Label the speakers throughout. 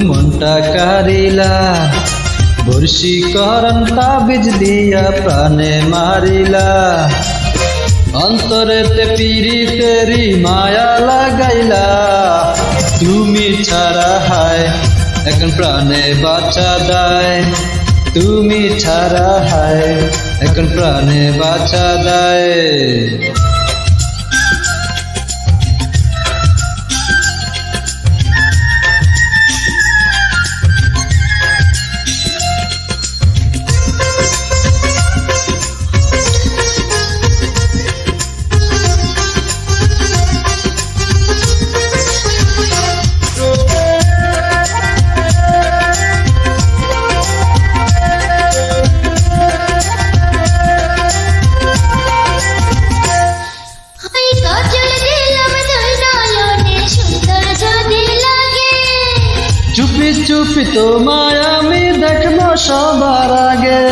Speaker 1: মনটা কারিলা বর্ষীকরণ তাবিজ দিয়া প্রাণে মারিলা অন্তরেতে পিরিতেরি মায়া লাগাইলা তুমি ছাড়া হায় এখন প্রাণে বাঁচা দেয় তুমি ছাড়া হায় এখন প্রাণে বাঁচা দেয় চুপি চুপি তোমায় আমি দেখবো সবার আগে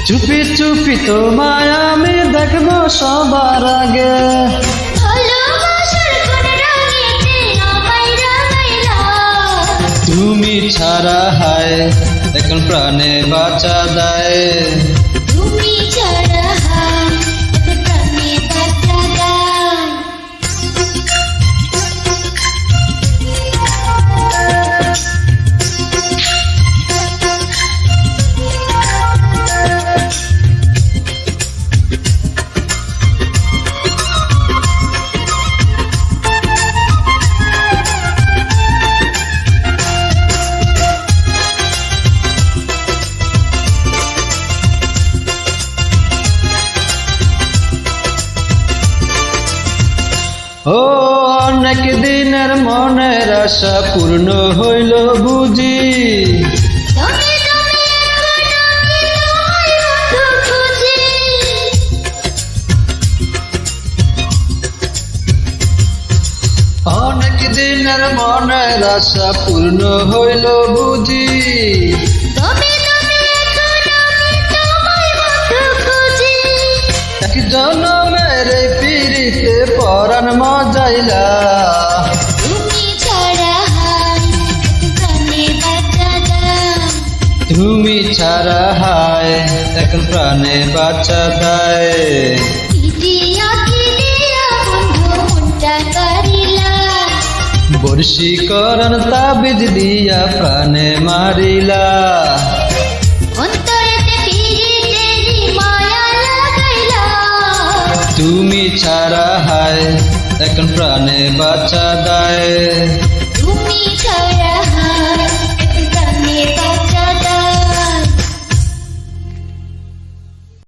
Speaker 1: চুপি চুপি তোমায় আমি দেখবো সবার আগে তুমি ছাড়া হায় এখন প্রাণে বাঁচা দেয়
Speaker 2: তুমি ছাড়া হায় এখন প্রাণে বাঁচা দেয়
Speaker 1: ও অনেক দিনের মনের আশা পূর্ণ হইল বুঝি অনেক দিনের মনের আশা পূর্ণ হইল বুঝি এক জনমের পিরিতে পরাণ মজাইলা
Speaker 2: তুমি ছাড়া হায় প্রাণে বাঁচা দেয়
Speaker 1: তুমি ছাড়া হায় এখন প্রাণে বাঁচা দেয় বর্ষীকরণ তাবিজ দিয়া প্রাণে মারিলা তুমি ছাড়া হায় এখন প্রাণে বাঁচা দেয়
Speaker 2: তুমি ছাড়া